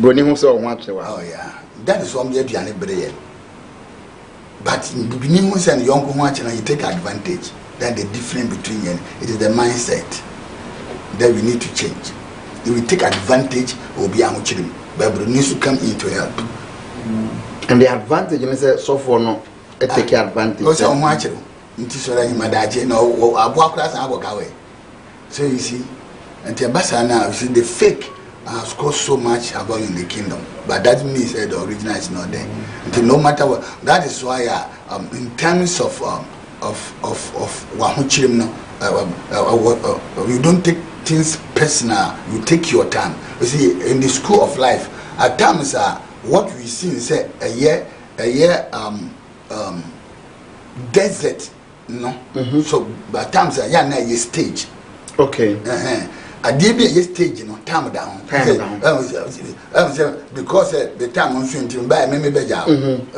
Brony who saw one. Oh, yeah. That is one the any brain. But in the beginning, when you young watch and you take advantage, then the difference between you, it is the mindset that we need to change. If we take advantage, we'll be able to, but we need to come in to help. And the advantage, you say, so for no, take advantage. Also, I'm watching. It is already my dad, you know, I walk class and I walk away. So you see, and the ambassador now, you see, the fake has cost so much about in the kingdom, but that means that the original is not there. Until no matter what, that is why in terms of you don't take things personal, you take your time. You see, in the school of life, at times what we see is a year desert, no. So at times a stage. Okay. I did be a stage, you know, time down. Because the time I'm going to buy me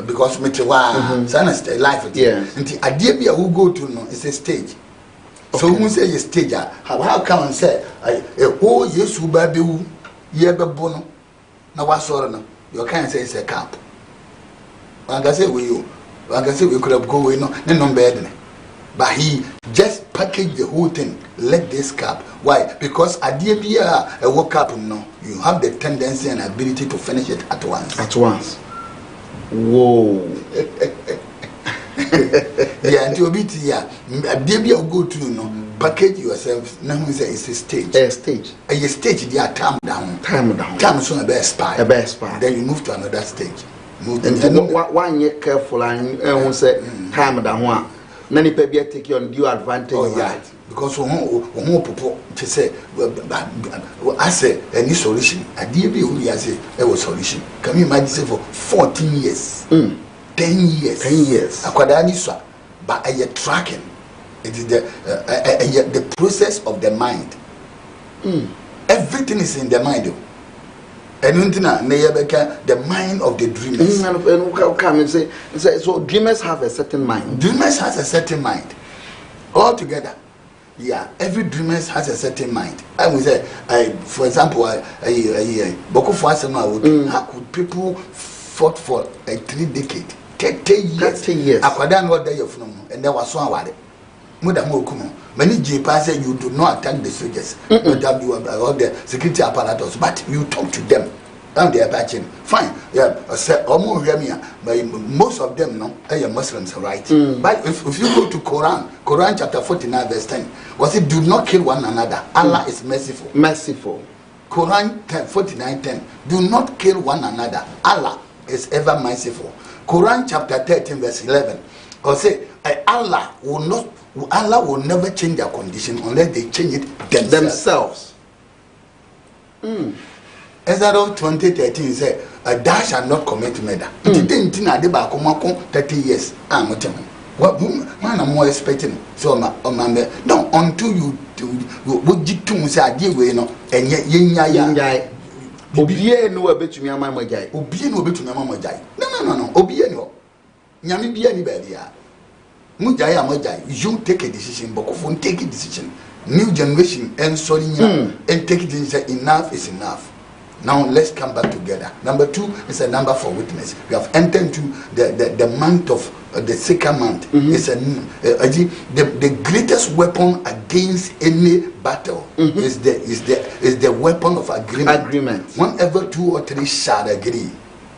because me to life. Yeah. And I did be a who go to no, it's a stage. So who say a stage? How come and say a whole yes who baby who ye be bono? Now what sort of you can't say it's a camp. I can say we could have go away no bed. But he just packaged the whole thing. Let this cap. Why? Because at the end a woke up, no, you have the tendency and ability to finish it at once. At once. Whoa. Yeah, until bit here. At the end go to no package yourself. Now we say it's a stage. A stage. A stage. They are time down. Time so a best spy. A best spy. Then you move to another stage. Move and one year careful and won't say time down one. Nani pebia take your due advantage. Oh yeah, because people to say, I say any solution. I did be only as a solution. Can you imagine say for 14 years, 10 years. Akwadani so, but I tracking. It is the process of the mind. Everything is in the mind. And the mind of the dreamers. Come and say, so dreamers have a certain mind. Dreamers has a certain mind. Altogether. Yeah, every dreamers has a certain mind. I would say, for example, how could people fought for a 3 decades? 30 years. 30 years. Akwadan what day of no, and there was so aware. Many Japan say you do not attack the soldiers, but all the security apparatus, but you talk to them. And they are batching. Fine, yeah. But most of them no, are Muslims, right? But if you go to Quran chapter 49 verse 10, was it do not kill one another? Allah is merciful. Merciful. Quran 49:10, do not kill one another. Allah is ever merciful. Quran chapter 13 verse 11, or say Allah will never change their condition unless they change it themselves. Exodus 20:13 say, thou shalt not commit murder. It didn't 30 years. What man am more expecting? So no, until you would you to say we no and yet Obie no a bit to me and my guy. Obie no bit to my mama jai. No. Obie no. Nyami be anybody. Mujaya Mojai, you take a decision, Bokofon take a decision. New generation and sorry and take it and say enough is enough. Now let's come back together. Number 2 is a number for witness. We have entered into the month of the second month. It's the greatest weapon against any battle is the weapon of agreement. Whenever 2 or 3 shall agree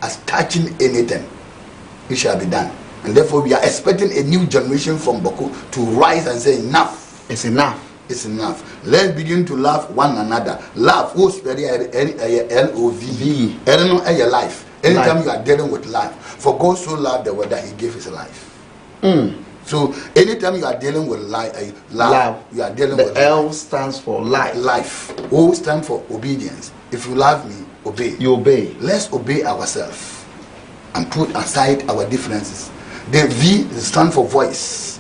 as touching anything, it shall be done. And therefore we are expecting a new generation from Boko to rise and say enough. It's enough. It's enough. Let's begin to love one another. Love who's very L-O-V-E. Your life. Anytime you are dealing with life. For God so loved the world that he gave his life. So anytime you are dealing with love, you are dealing with L stands for life. Life. O stands for obedience. If you love me, obey. You obey. Let's obey ourselves and put aside our differences. The V stands for voice.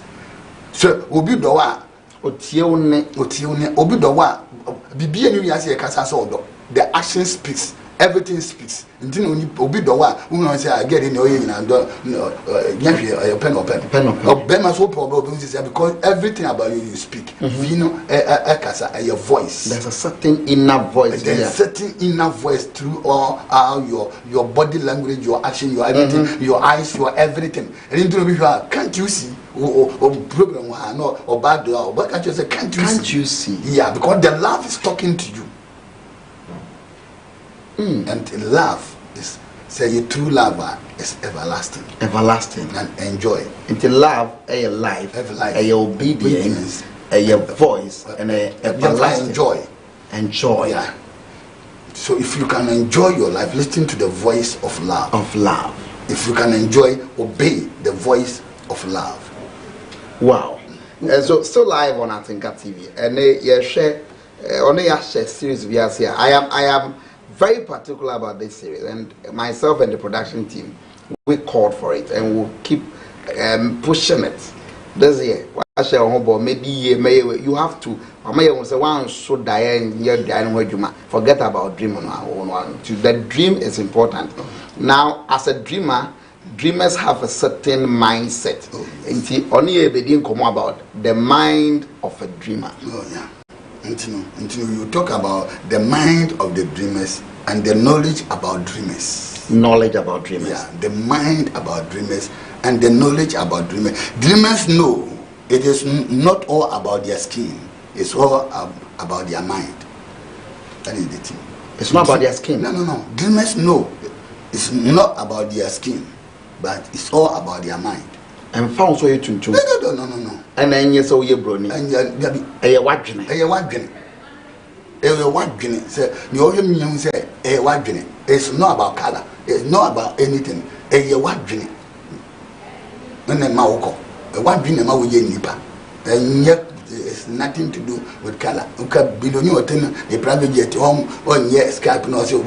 So obi dowa otiewne obi dowa bibi enu yase kasa so odo. The action speaks everything speaks. Until obi do wa, who say I get in your ear and pen or Bema so problem because everything about you speak. You know, your voice. There's a certain inner voice. There's a certain inner voice through all your body language, your action, your everything, your eyes, your everything. And into the can't you see? Or problem or bad or can't you say can't you see? Yeah, because the love is talking to you. And love is say a true lover is everlasting. Everlasting. And enjoy. Until love a life, a obedience, a voice, and a everlasting. Enjoy. Yeah. So if you can enjoy your life, listen to the voice of love. Of love. If you can enjoy, obey the voice of love. Wow. So still live on Atinka TV. And you share on a series we are here. I am very particular about this series, and myself and the production team, we called for it and we'll keep pushing it. This year, maybe you have to. Forget about dream on our own. The dream is important. Now, as a dreamer, dreamers have a certain mindset. Only about the mind of a dreamer. Oh yeah. Until you talk about the mind of the dreamers and the knowledge about dreamers. Knowledge about dreamers. Yeah, the mind about dreamers and the knowledge about dreamers. Dreamers know it is not all about their skin. It's all about their mind. That is the thing. It's not about their skin. No. Dreamers know it's not about their skin, but it's all about their mind. And found so you to no. And then you saw your brony. And you're watching. Say you hear say it's not about color. It's not about anything. You're watching. And then Amoako, nipa. And yet it's nothing to do with color. The private jet home on yes, Skype no say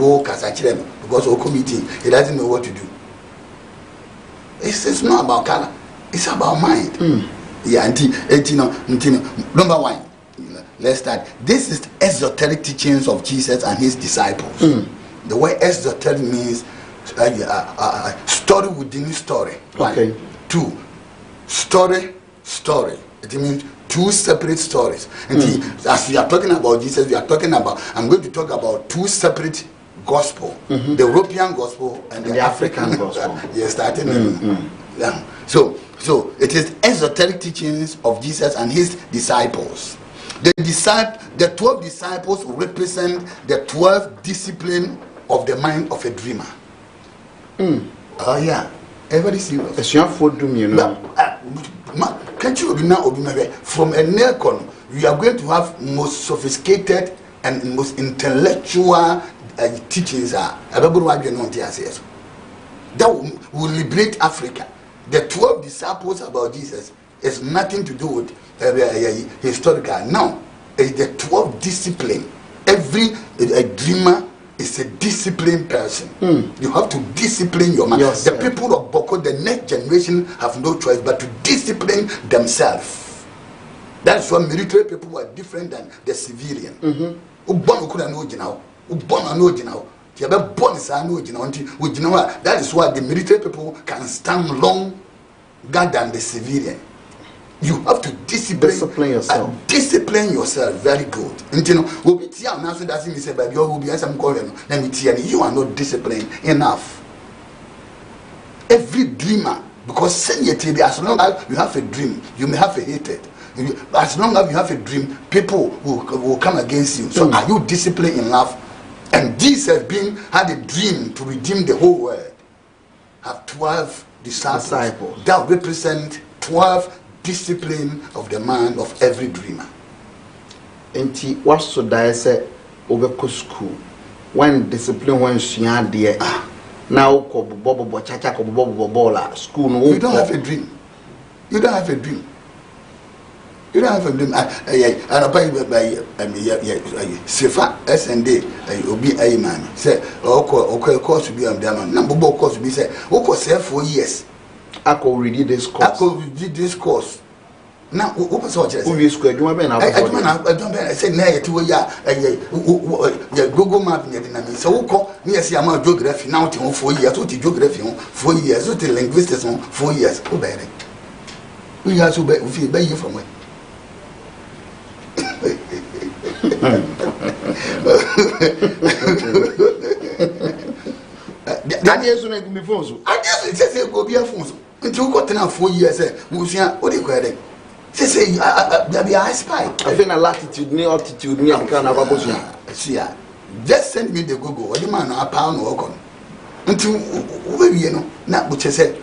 because of committee, he doesn't know what to do. It's not about color. It's about mind. Yeah, number one, let's start. This is esoteric teachings of Jesus and his disciples. The word esoteric means story within story. Okay. One. Two, story. It means two separate stories. And as we are talking about Jesus, I'm going to talk about two separate gospel, the European gospel and the African gospel. Yes, starting. Yeah. So it is esoteric teachings of Jesus and his disciples. The 12 disciples represent the 12 discipline of the mind of a dreamer. Oh yeah, everybody serious. It's your food, you know. Can't you now from a neocon? We are going to have most sophisticated and most intellectual teachings. That will liberate Africa. The 12 disciples about Jesus is nothing to do with historical. Now, it's the 12 discipline. Every dreamer is a disciplined person. You have to discipline your mind. The people of Boko, the next generation, have no choice but to discipline themselves. That's why military people are different than the civilian. That is why the military people can stand longer than the civilian. You have to discipline yourself. Discipline yourself very good. You are not disciplined enough. Every dreamer, because as long as you have a dream, you may have a hatred. As long as you have a dream, people will come against you. So are you disciplined enough? And Jesus had a dream to redeem the whole world. Have 12 disciples that represent 12 discipline of the mind of every dreamer. Enti what should I say over school when discipline when she had there now bobo chacha bobo school no. You don't have a dream. You don't have a dream. You don't have a dream. And Sefa SND obi ayi man say okay course be am man na bobo course be say okay say 4 years I could read this course. I could read this course. Now, what was all just? We square, you want I said, nay, to a Google map, so call me as I'm a geography now to 4 years, what geography 4 years, what linguistics 4 years. Oh, baby. We have to pay you from where. That is when I go before. I guess it says go be a phone. Until you got enough 4 years, we'll see what do you call it? Say, there be a spy. I think a latitude, near altitude, near the kind of a see, just send me the Google, or the man a pound or con. Until you know, not what you said.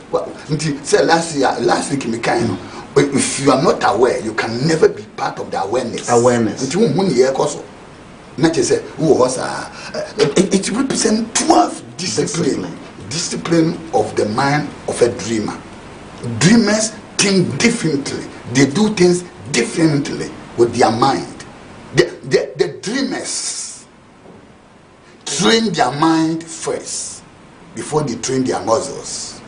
Until say last week, me kind. If you are not aware, you can never be part of the awareness. Until when you hear also. Not just say, who was it represents 12 discipline of the mind of a dreamer. Dreamers think differently. They do things differently with their mind. The dreamers train their mind first before they train their muscles.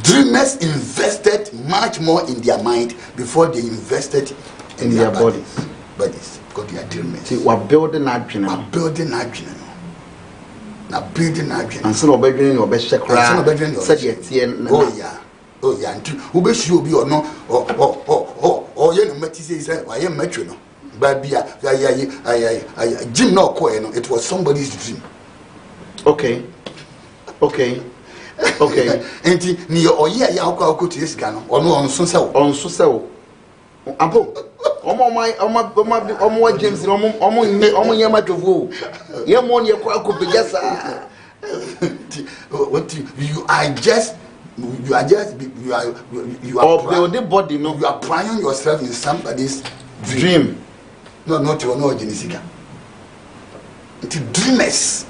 Dreamers invested much more in their mind before they invested in their bodies. Because they are dreamers. See, we're building that dream. We're building that dream. Now building that dream. And some of bedroom or best check. Oh yeah. Oh yeah. And who be sure be or no or you know what he say I am metro no. But be a Jim no coin. It was somebody's dream. Okay. And ni o yeah ko to this gano or no on so sell. Abo. Omo James omo nyama tovu. Ye mo ne kwa ko bejasa. What you are just you are the body no. You are prying yourself in somebody's dream. No Genesika. It's dreamers.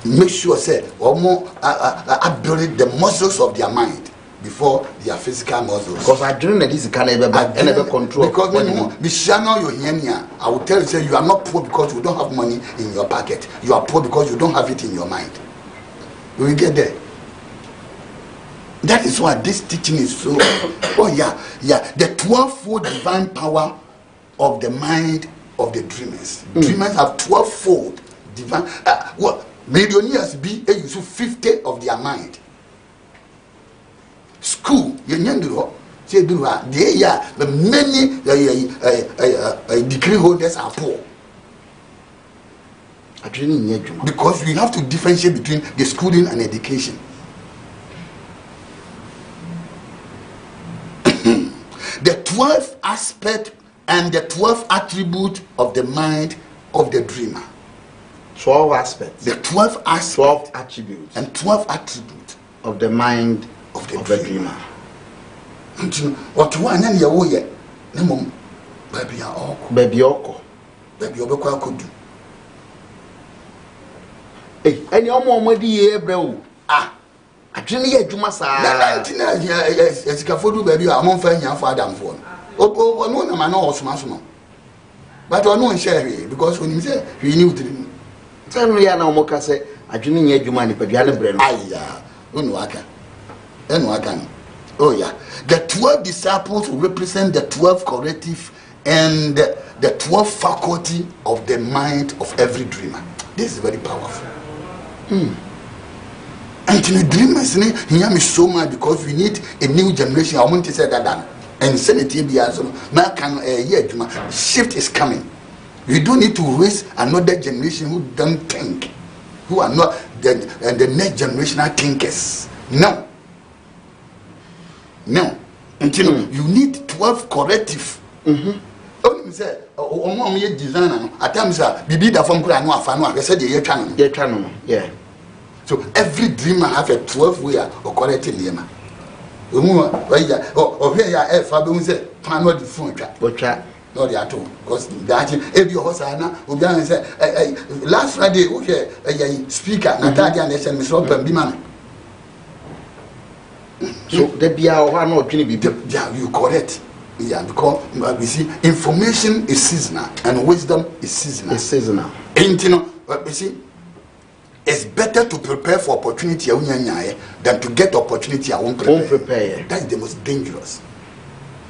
Make sure say building the muscles of their mind before their physical muscles. Because I dream that this can never control. Because when I will tell you, say you are not poor because you don't have money in your pocket. You are poor because you don't have it in your mind. We will get there. That is why this teaching is so. The 12-fold divine power of the mind of the dreamers. Dreamers have 12-fold divine. Millionaires be a use 50 of their mind. School, the many degree holders are poor. Because we have to differentiate between the schooling and education. The 12th aspect and the 12th attribute of the mind of the dreamer. 12 aspects. The 12th aspect 12 attributes and 12 attributes of the mind of the dreamer. What one and your way, Nemum, baby oko. Hey, and your mom will be bro. I didn't hear you, Massa. Yes, Cafodu, baby, I'm on fire for Adam phone. Oh, no, man, no, smash. But I know Sherry because when you say he knew to him. Tell me, I know Moka say, I didn't hear you money, but you had a brain. Oh, yeah. The 12 disciples represent the 12 corrective and the 12 faculty of the mind of every dreamer. This is very powerful. And the dreamers, here is so much because we need a new generation. I want to say that. And sanity be also. Shift is coming. We don't need to raise another generation who don't think, who are not the next generational thinkers. No. You need 12 corrective. Only say, designer. At times, Bibi da from Kura no afano. I said the channel. Yeah. So every dreamer have a 12 way of correcting them. Or here ya Fabu say, "Pano the phone chat." No, they are too. Because that if your Hosana, Ubian said, last Friday, okay, a speaker, Natalia, and Miss Robin Biman. So there be our one or be yeah, you correct. Yeah, because we see information is seasonal and wisdom is seasonal. It's seasonal. And you know, we see, it's better to prepare for opportunity than to get opportunity I won't prepare. Prepare. That's the most dangerous.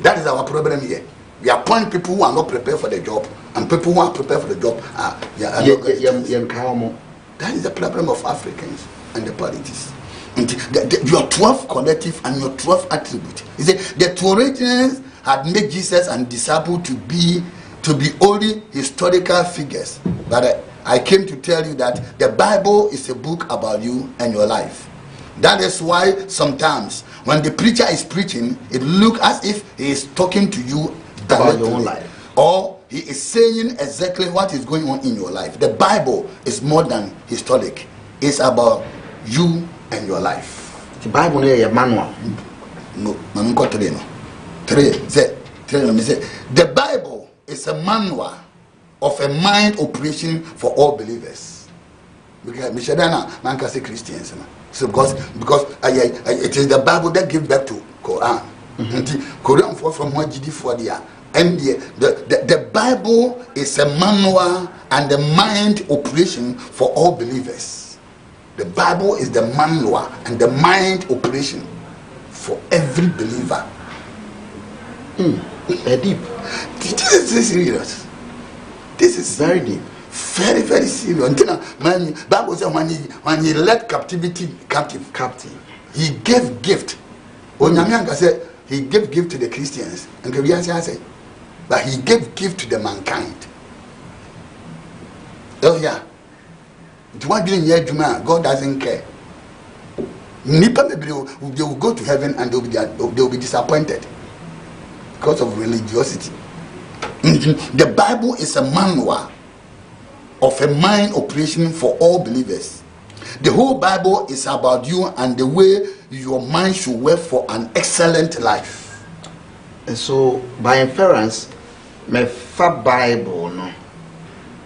That is our problem here. We appoint people who are not prepared for the job, and people who are prepared for the job are not getting. That is the problem of Africans and the politics. Your 12 collective and your 12 attribute. He said the Thoratans had made Jesus and disciples to be only historical figures. But I came to tell you that the Bible is a book about you and your life. That is why sometimes when the preacher is preaching, it looks as if he is talking to you about your own life, or he is saying exactly what is going on in your life. The Bible is more than historic. It's about you and your life. The Bible is a manual. No, the Bible is a manual of a mind operation for all believers. Because Christians. So because it is the Bible that gives back to Quran. Quran from what GD for the and the Bible is a manual and a mind operation for all believers. The Bible is the manual and the mind operation for every believer. Very deep. This is serious. This is very deep. Very, very serious. Bible says when he led captivity captive, he gave gift. Onyamianga said he gave gift to the Christians, and said, but he gave gift to the mankind. Oh yeah. God doesn't care. They will go to heaven and they will be disappointed because of religiosity. The Bible is a manual of a mind operation for all believers. The whole Bible is about you and the way your mind should work for an excellent life. And so, by inference, my Bible no.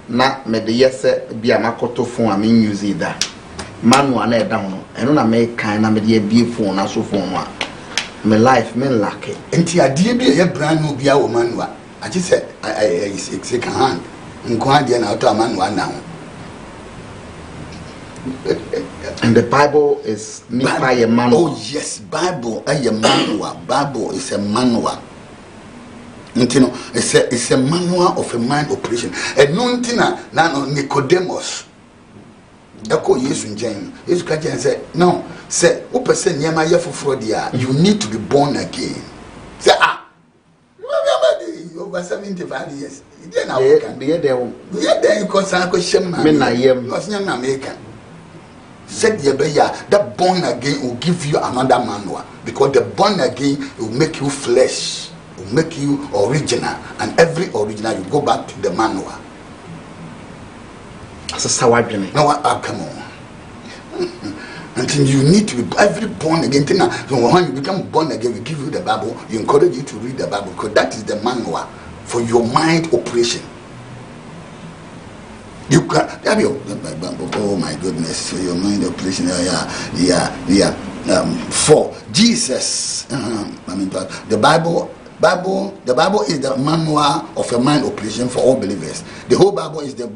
Na me de yese bia makoto phone a me use that manual na down no eno na me kan na me de bia phone na so phone no me life me lack enti ade bia ye brand no bia wo manual I just said I second hand nko ade na auto manual na ho. And the Bible is by a manual. Oh yes, Bible a manual. Bible is a manual. It's a manual of a mind operation. And nontina na Nicodemus. Eko Yesu njen. Yesu ka jen say, no, say, o person nyama ye foforo dia, you need to be born again. Say you over 75 years. Then I can be there. Yeah, then you cause I shema. Me na yem. Because you na American. Said that born again will give you another manual, because the born again will make you flesh. Will make you original, and every original you go back to the manual. That's a sour journey. No, come on. Until you need to be every born again. So when you become born again, we give you the Bible. You encourage you to read the Bible, because that is the manual for your mind operation. You can. Oh my goodness! So your mind operation. Yeah. For Jesus, the Bible is the manual of a mind operation for all believers. The whole Bible is the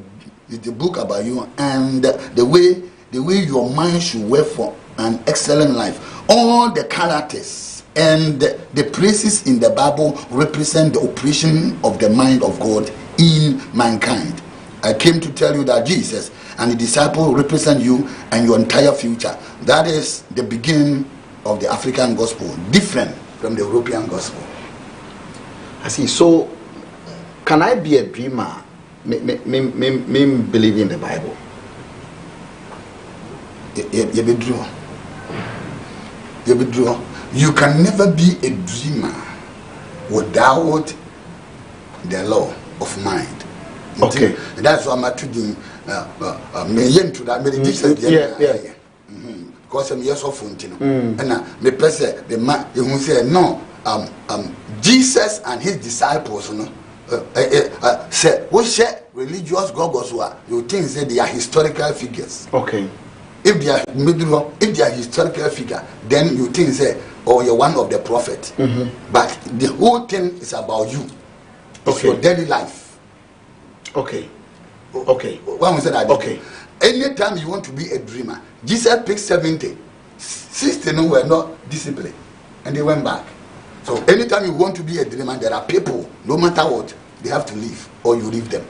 book about you and the way your mind should work for an excellent life. All the characters and the praises in the Bible represent the operation of the mind of God in mankind. I came to tell you that Jesus and the disciples represent you and your entire future. That is the beginning of the African gospel, different from the European gospel. I see. So, can I be a dreamer? Me believe in the Bible. You can never be a dreamer without the law of mind. Okay. That's why I'm doing because I'm yes of and the person the man who said no Jesus and his disciples say what share religious goggles were you think say they are historical figures. Okay. If they are historical figure, then you think say you're one of the prophet. But the whole thing is about you. It's your daily life. Okay. When we said that, okay. Anytime you want to be a dreamer, Jesus picked 70. 60 were not disciplined, and they went back. So anytime you want to be a dreamer, there are people, no matter what, they have to leave or you leave them.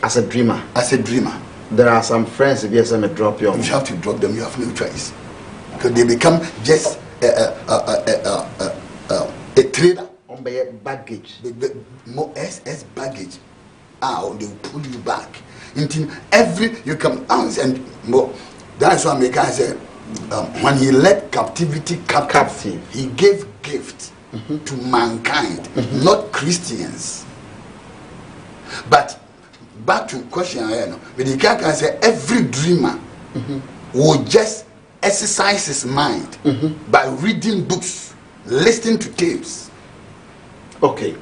As a dreamer. As a dreamer. There are some friends, if you drop you. You have to drop them, you have no choice. Because they become just a trader. On baggage. More SS baggage. They will pull you back. Until you come out and more. That's why America said, when he led captivity captive, he gave gifts to mankind, not Christians. But back to question, but he can say every dreamer will just exercise his mind by reading books, listening to tapes. Okay.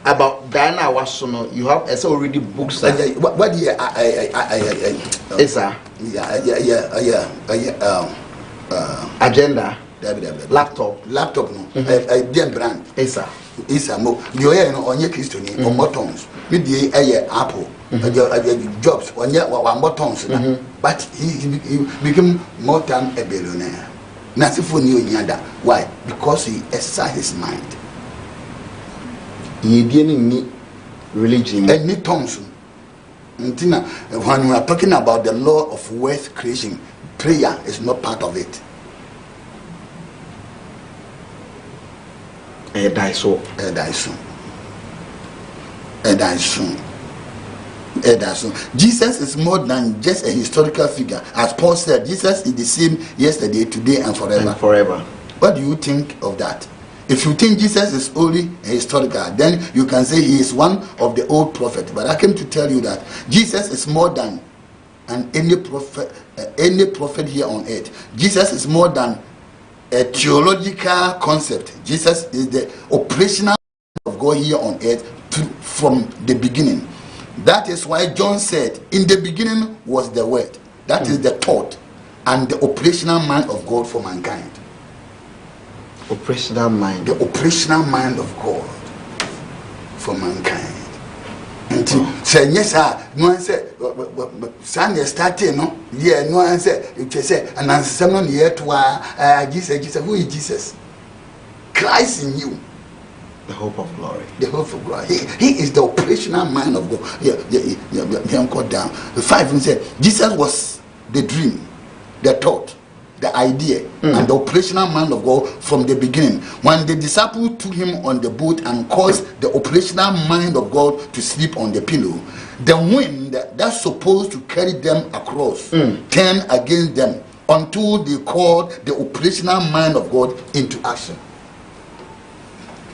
About Diana Wasono, you have already books. What year? Agenda. Laptop. No. Dear brand. Isa mo. The no onye Christo ni omotons. Me the Apple. Jobs onye omotons na. But he became more than a billionaire. Nasifo ni onyada. Why? Because he exercised his mind. He didn't need religion. Any tongues. When we are talking about the law of wealth creation, prayer is not part of it. Jesus is more than just a historical figure. As Paul said, Jesus is the same yesterday, today, and forever. What do you think of that? If you think Jesus is only a historical, then you can say he is one of the old prophets. But I came to tell you that Jesus is more than any prophet here on earth. Jesus is more than a theological concept. Jesus is the operational of God here on earth from the beginning. That is why John said, in the beginning was the word. That is the thought and the operational mind of God for mankind. Operational mind. The operational mind of God for mankind. Until say yes, no one said Sunday starting, no, yeah, no one said it say and someone here to Jesus, who is Jesus? Christ in you. The hope of glory. The hope of glory. He is the operational mind of God. Yeah, got down. The 5 said Jesus was the dream, the thought, the idea, and the operational mind of God from the beginning. When the disciples took him on the boat and caused the operational mind of God to sleep on the pillow, the wind that's supposed to carry them across turned against them until they called the operational mind of God into action.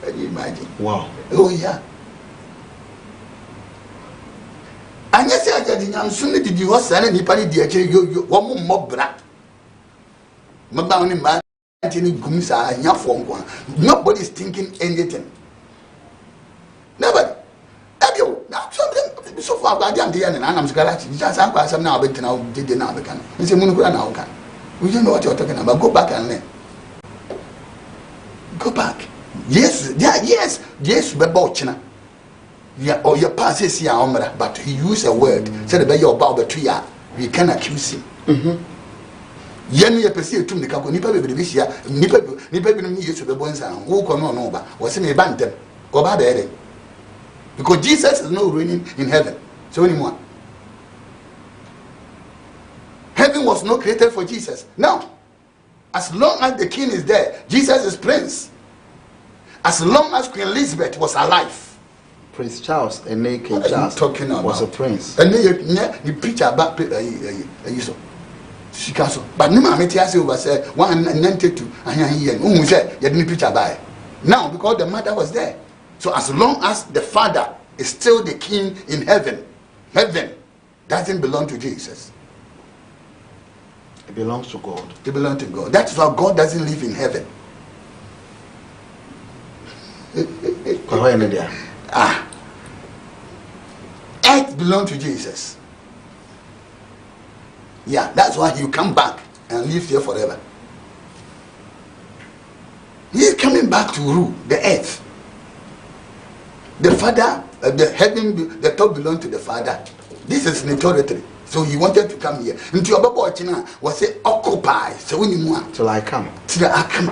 Can you imagine? Wow. Oh yeah. And yes, I got the soon did you was and nipani di you one more brat. Nobody is thinking anything. Nobody. So far, I didn't and I'm scratching. Just I'm some now, but now did now become. It's a monogram now. We don't know what you're talking about. Go back and learn. Go back. Yes, yes, Bebochina. Yeah, or your pass is here, but he used a word, said about your bow, but we can accuse him. Yen ye pese etum ne kako nipa bebe bi hia nipa bi no yesu bebo nsa wo ko no ba wo se me ba ntem ko ba be because Jesus is not reigning in heaven. So anymore, heaven was not created for Jesus. No, as long as the king is there, Jesus is prince. As long as Queen Elizabeth was alive, Prince Charles and King Charles talking about was a prince. And you preach about but no man over say 192 and say you didn't preach about it. Now because the mother was there. So as long as the father is still the king in heaven doesn't belong to Jesus. It belongs to God. It belongs to God. That's why God doesn't live in heaven. Earth belongs to Jesus. Yeah, that's why he'll come back and live here forever. He is coming back to rule the earth. The Father, the heaven, the top belongs to the Father. This is an authority. So he wanted to come here. Into your Bible, was say occupy. So when you want till I come. Till I come.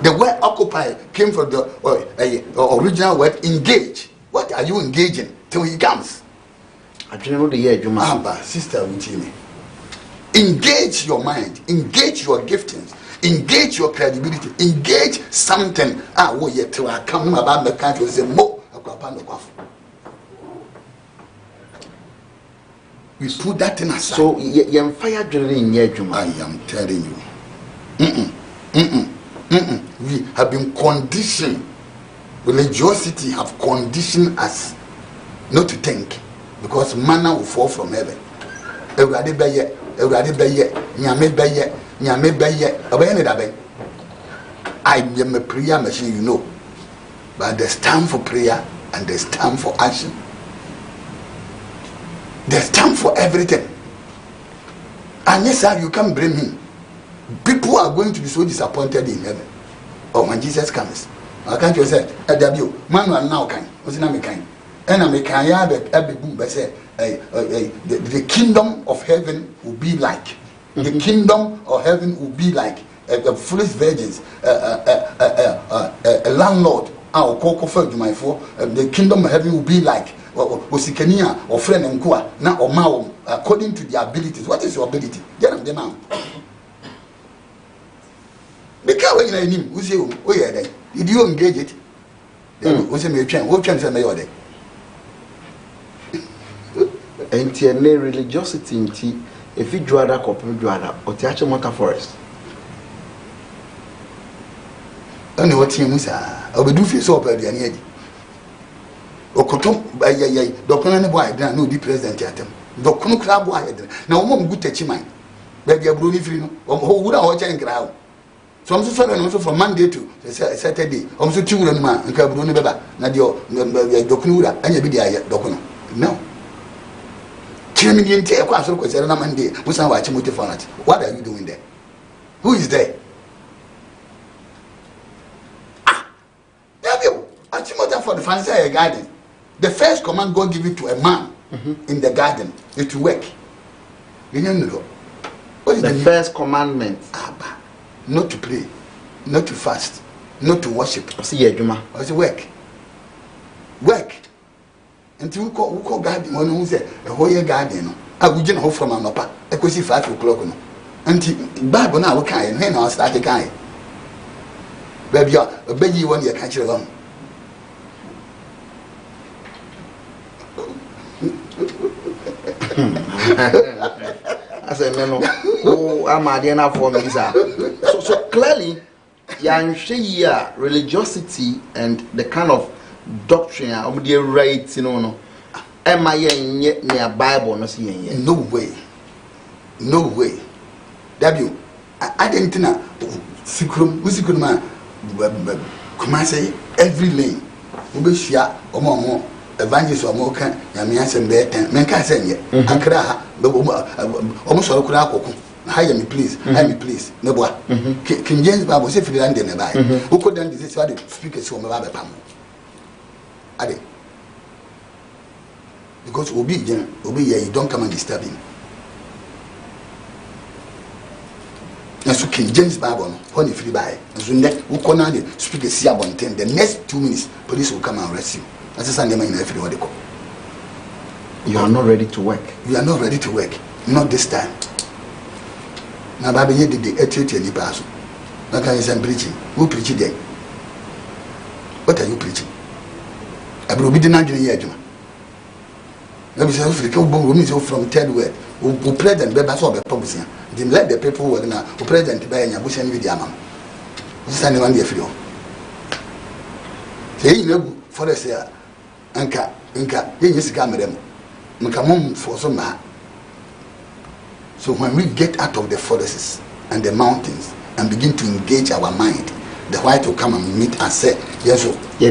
The word occupy came from the original word engage. What are you engaging till he comes? I don't know the year, Juma. Sister Uchimi. Engage your mind, engage your giftings, engage your credibility, engage something. Oh, yeah, till I come about the country, say, Mo, we put that in aside. So, you're fire drilling in your Juma. I am telling you. We have been conditioned, religiosity have conditioned us not to think, because manna will fall from heaven. Everybody be nyame beye. I am a prayer machine, you know. But there's time for prayer and there's time for action. There's time for everything. And yes, sir, you can't bring him. People are going to be so disappointed in heaven. Oh, when Jesus comes, I can't just say, man, now can. What's the name? And I make the kingdom of heaven will be like. The kingdom of heaven will be like foolish virgins, a landlord. The kingdom of heaven will be like Osikania or friend and Kua, now or Mao, according to their abilities. What is your ability? Get them out. Because when you know, who say, oh, yeah, did you engage it? What's a chain? What chance am I? And TNA religiosity in tea, if you draw that couple, draw that, or Amoako forest. Only what you say, I will do for so bad and yet. Okotom, Doctor boy, then no, the president at him. Doctor Crab, now, mom, good touch mine. Baby, a bruni free, or who would I watch and crowd. So I'm so also from Monday to Saturday. I'm so children, man, and Cabroni Baba, Nadio, Docnura, and you be there yet, Docno. No. What are you doing there? Who is there? For the fancy garden. The first command God give it to a man in the garden is to work. What is the first commandment? Not to pray, not to fast, not to worship. See, Juma. I say work. Work. Until we call garden who say a whole year garden. I would just hope from an upper. I could see 5 o'clock. Until Bible now, we can't, and I'll start a guy. Baby, a baby 1 year catch along. I said, no, I'm a dinner for me, sir. So clearly, yeah, religiosity and the kind of doctrine of the rights, you know. Am I near Bible? No way. No way. W. I didn't know. Sikrum, Usikurma, Kumase, every lane. Ubishia, Omo, Evangelist Amoaka, Yamias and Bear, Menka Senya, Ankara, almost all Kurako. Hire me, please. Hire me, please. No boy. King James Bible, if you land in the Bible, who could then this why the speakers from Rabbi Pam? Ade. Because Obi here, you don't come and disturb him. And so King James Bible, when you free by, and so next, who can only speak a Siabon 10, the next 2 minutes, police will come and arrest you. That's a Sunday man in everybody. You are not ready to work. You are not ready to work. Not this time. Now, Baby, you did the 80 any person. Now, can you say preaching? Who preach it then? What are you preaching? I will be the Nigerian Juma. Let me say, from third word, who president, Beba saw the promise. Then let the people who are now, who president, by a bush and with Yamam. This is anyone there for you. Say, you know, for us here, Anka, he used to come with them. Mkamum for some man. So when we get out of the forests and the mountains and begin to engage our mind, the white will come and meet and say, yes, so, yeah.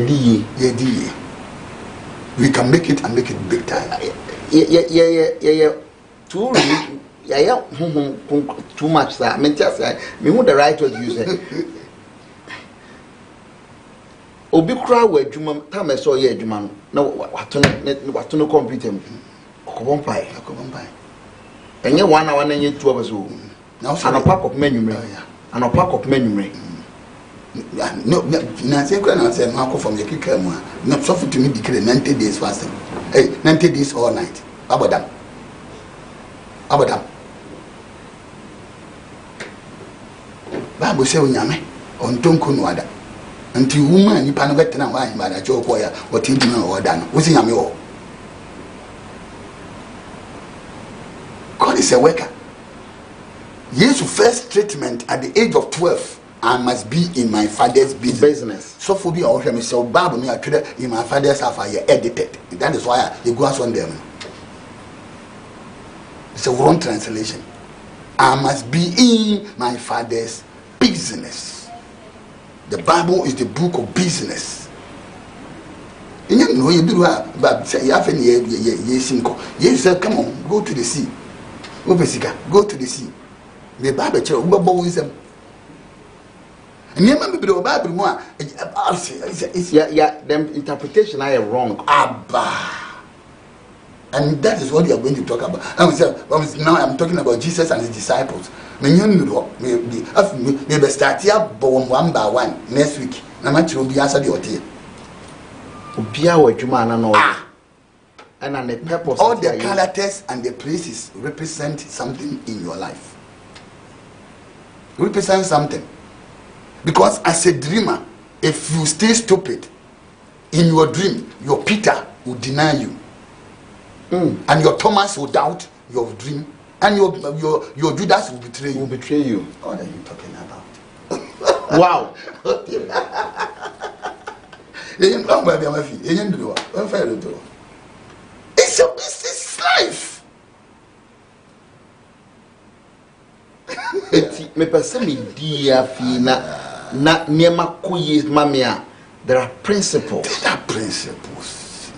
We can make it and make it big time. Yeah. Too much, sir. I mean, just me who the right word use it. Obi kura we Juma time I saw ye Juma. Now what to no computer. Okobompai. And you 1 hour and you 2 hours. Now, and a pack of menu, and a pack of menu. No, Nancy said, Marco from the kicker, not suffer to me declare 90 days fasting. Hey, 90 days all night. Abadam. Bible say Unyame, on Tonkunwada. Until woman, you panavet and wine by a joke or thinking or done. What's in Yami? God is a worker. Jesus' first treatment at the age of 12. I must be in my father's business. So for me, I will say, Bible me I in my father's house. I edited. That is why you go on them. It's a wrong translation. I must be in my father's business. The Bible is the book of business. You know, you do but say you have any you said, come on, go to the sea. Go to the sea. The Bible wisdom. And you remember the Bible more. Yeah, them interpretation are wrong. Abba. And that is what we are going to talk about. Now I'm talking about Jesus and his disciples. Maybe start here one by one next week. I'm actually be answered your tea. And the purpose. All the characters and the places represent something in your life. Represent something. Because as a dreamer, if you stay stupid in your dream, your Peter will deny you. And your Thomas will doubt your dream. And your Judas will betray you. What are you talking about? Wow. It's a business life. Me persemi dia fina na niema kuyis mamia. There are principles.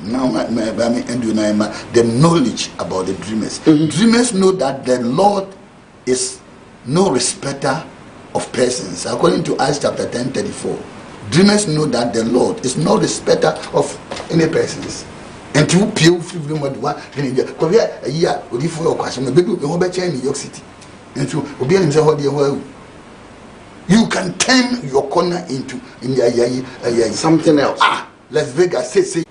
Now, the knowledge about the dreamers. Dreamers know that the Lord is no respecter of persons. According to Acts chapter 10:34, dreamers know that the Lord is no respecter of any persons. And to pure freedom of one, a year would you for a question, maybe we will be in New York City. And to be in the you can turn your corner into something else. Las Vegas say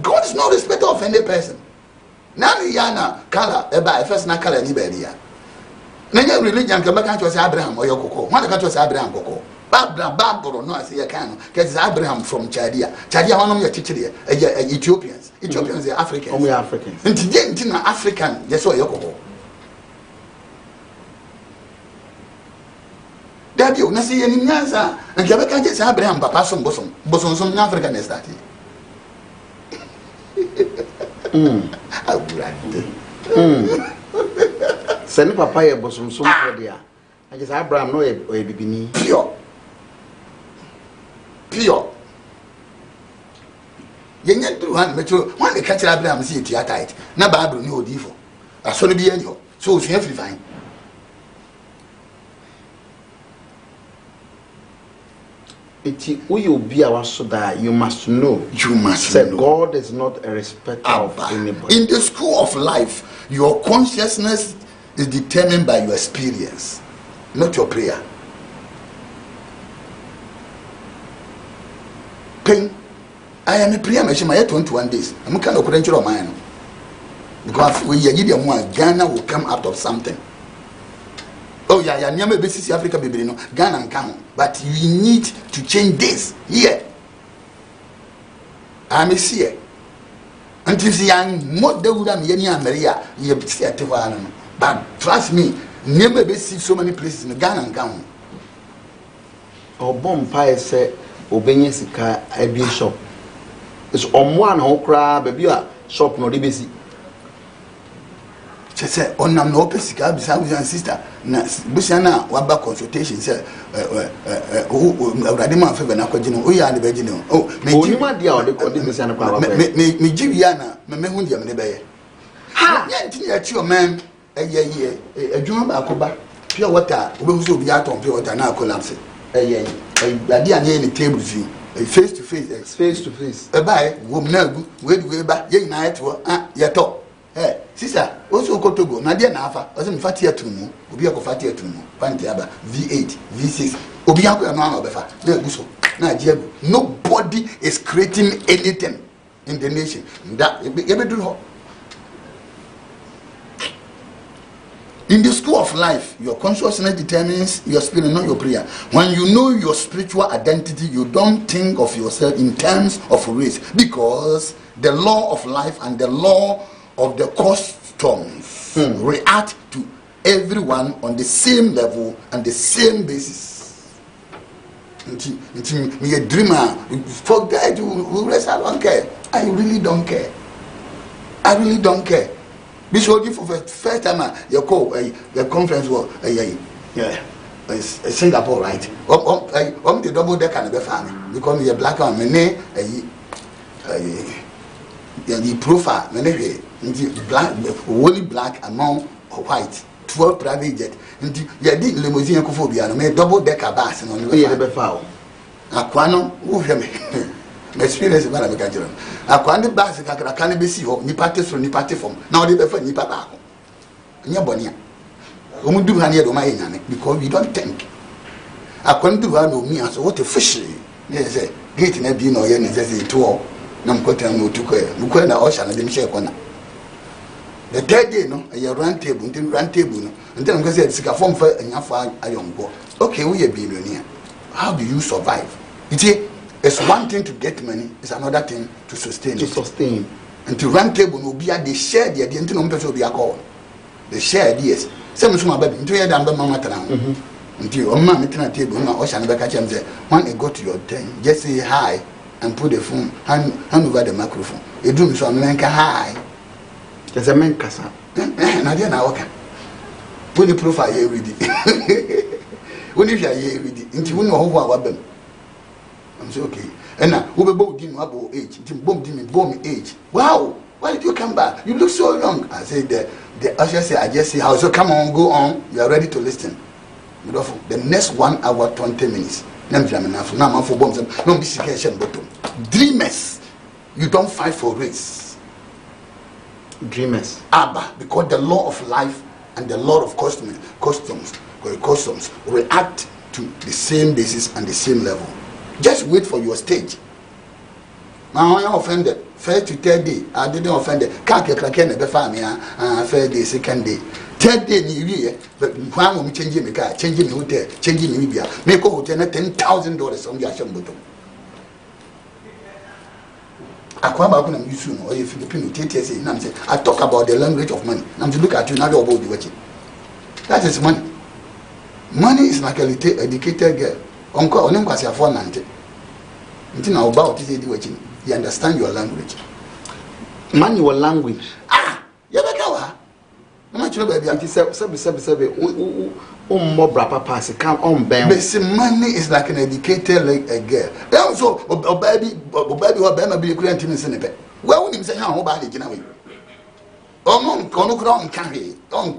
God is no respecter of any person. Now yana color by first na color anybody. Nanya religion can make us Abraham or Yoko. One can't Abraham Coco. Babylon, no, I say a can. Because Abraham from Chadia. Chadia, one of your teacher, Ethiopians. Ethiopians are Africans. Only Africans. And today, African, yes, or Yoko. That you not see any Nasa. And Kabaka just Abraham, Papa, some bosom, some African is that. Send papaya bosom so dia. I just Abraham no e bibini. Pure. Yenya do one metro one the catch Abraham see it tight. Na Bible ni odifo. Aso no bi enyo. So you have to find. You must know. God is not a respecter of anybody. In the school of life, your consciousness is determined by your experience, not your prayer. Pain. I am a prayer machine. I have 21 days. I'm kind of credential of mine. Because when you give one, Ghana will come out of something. Oh yeah, near basis Africa baby no Ghana and come, but you need to change this here. I'm here. Until the young more they would have Maria, you see at one. But trust me, never basis so many places in Ghana and come. Or bomb pie say Obenya Sika a shop. It's on one whole crab, baby shop no debisi. She said, "Oh, no, no, Pesica, beside your sister. Bushana, what back consultation said, Radima Favor, Nakojino, we are the Virgin. Oh, me, Giviana, Memehundia, Nebe. Ha! Yet, your man, a drum Akoba, pure water, will be out on pure water now collapse. A dear name table view, a face to face. A by, woman, wait, way back, yea, night, yet, eh, sister. Also Kotogo, Nadia Nafa, wasn't Fatia to me, Obiako Fatia to me, Pantiaba, V8, V6, Obiako and Befa, nobody is creating anything in the nation. That ever do. In the school of life, your consciousness determines your spirit, not your prayer. When you know your spiritual identity, you don't think of yourself in terms of race, because the law of life and the law of the customs react to everyone on the same level and the same basis. Me a dreamer, for guys who rest, I don't care. I really don't care. I really don't care. This was for the first time you call the conference was Singapore, right? The double decker and the family because you're black and many the profile many black only black among white 12 private jet into you did limousine phobia no double decker bus and on the foul aquano who hear me my experience about the country aquano bus can be see ni party from ni party from now they prefer ni papa nya bonia o mu du ha ne do ma yanyane because we don't think aquano du ha no me so what a fish they say gate na bi no ye ni say to na mkota no tuko mkota na osha na dem share corner. The third day, no, a round table, until round table, no, until I'm going to say, form for a young boy. Okay, we are billionaire. How do you survive? You see, it's one thing to get money, it's another thing to sustain. And to round table will be at the share the idea until no be a call. The share ideas. Some of my baby, into your damn mamma town. Until your mamma at table, no, ocean back at him say, when you go to your turn, just say hi and put the phone hand over the microphone. You do so I'm like hi. There's a man casa. Nadia Naoka. When the profile here with it. When if you are here with it, into one of our them. I'm so okay. And now, who both didn't have age, bomb age. Wow, why did you come back? You look so young. I said, the usher said, I just say, how so come on, go on. You are ready to listen. The next 1 hour, 20 minutes. Now I'm for bombs. No, this is bottom. Dreamers, you don't fight for race. Dreamers. Abba, because the law of life and the law of customs react to the same basis and the same level. Just wait for your stage. Now I am offended. First to third day, I didn't offend it. Can't get like any family. Third day, second day. Third day, you but why won't changing the car, changing the hotel, changing the Libya, make a hotel $10,000 on your Shambuto. I talk about the language of money. I'm to look at you now about the watching. That is money. Money is like a little educated girl. Uncle only because you're 490. Until now about this watching. You understand your language. Money or language. Ah, you better. I'm not sure baby. It is more brapa pass it can't on bang. Money is like an educated like a girl. Then also a baby or baby be creating in Senegal. Well, when you say how bad it can on carry, on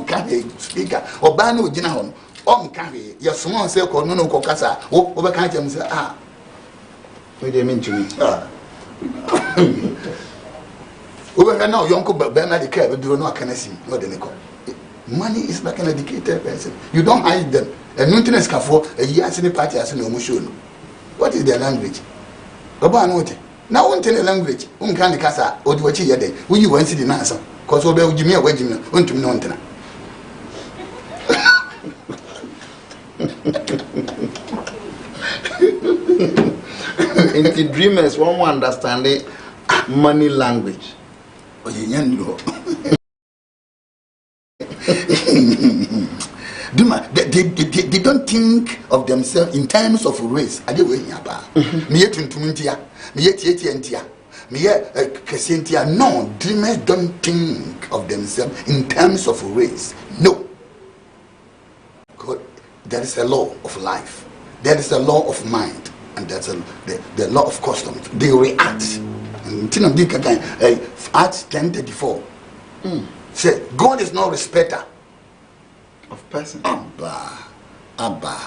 carry, speaker, or bano general, on carry, your small circle, no cocasa, over can't say, ah. What do you mean to me? Over now, young Bernard care, do not can see what they call. Money is like an educated person. You don't hide them. And nothing is for a year as any party as no motion. What is their language? Baba note. Now won't tell a language. Can casa or do what you day. Will you want to see the answer? Because we'll be me a wedding on to Montana. In dreamers, one will understand the money language. They don't think of themselves in terms of race. I do no, dreamers don't think of themselves in terms of race. No. God, there is a law of life. There is a law of mind. And there's the law of customs. They react. Acts 10:34. Say, God is no respecter of person. Abba.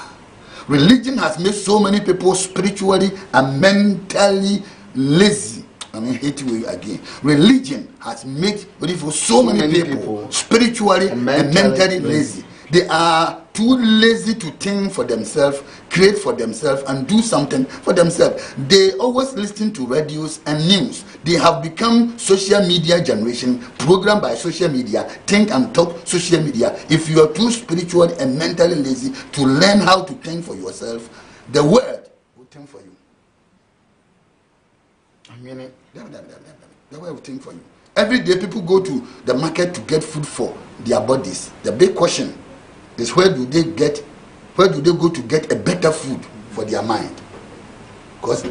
Religion has made so many people spiritually and mentally lazy. hate you again. Religion has made so many people spiritually and mentally lazy. They are too lazy to think for themselves, create for themselves, and do something for themselves. They always listen to radios and news. They have become social media generation, programmed by social media, think and talk social media. If you are too spiritual and mentally lazy to learn how to think for yourself, the world will think for you. I mean it. The world will think for you. Every day people go to the market to get food for their bodies. The big question is, where do they go to get a better food for their mind? Because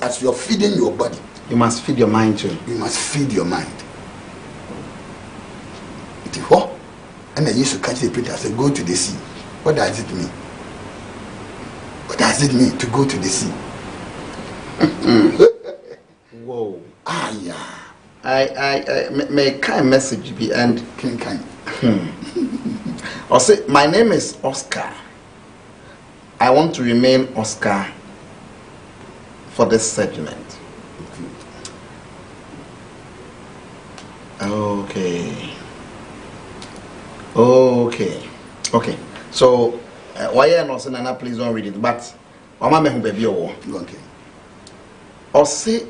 as you're feeding your body, you must feed your mind too. You must feed your mind. It is what? And I used to catch the preacher. I said, go to the sea. What does it mean? What does it mean to go to the sea? Whoa. Ah, yeah. I may kind message be and kind. I'll say, my name is Oscar. I want to remain Oscar for this segment. Okay. So, why are not saying Nana? Please don't read it. But, Mama me baby Okay. I'll say,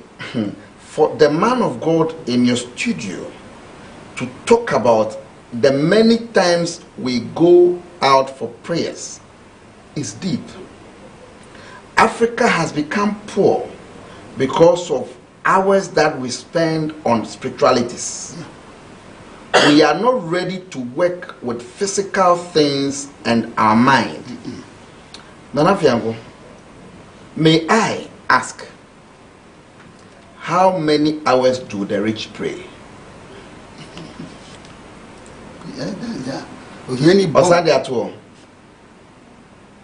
for the man of God in your studio to talk about the many times we go out for prayers is deep. Africa has become poor because of hours that we spend on spiritualities. We are not ready to work with physical things and our mind. Nana Fiango, may I ask, how many hours do the rich pray?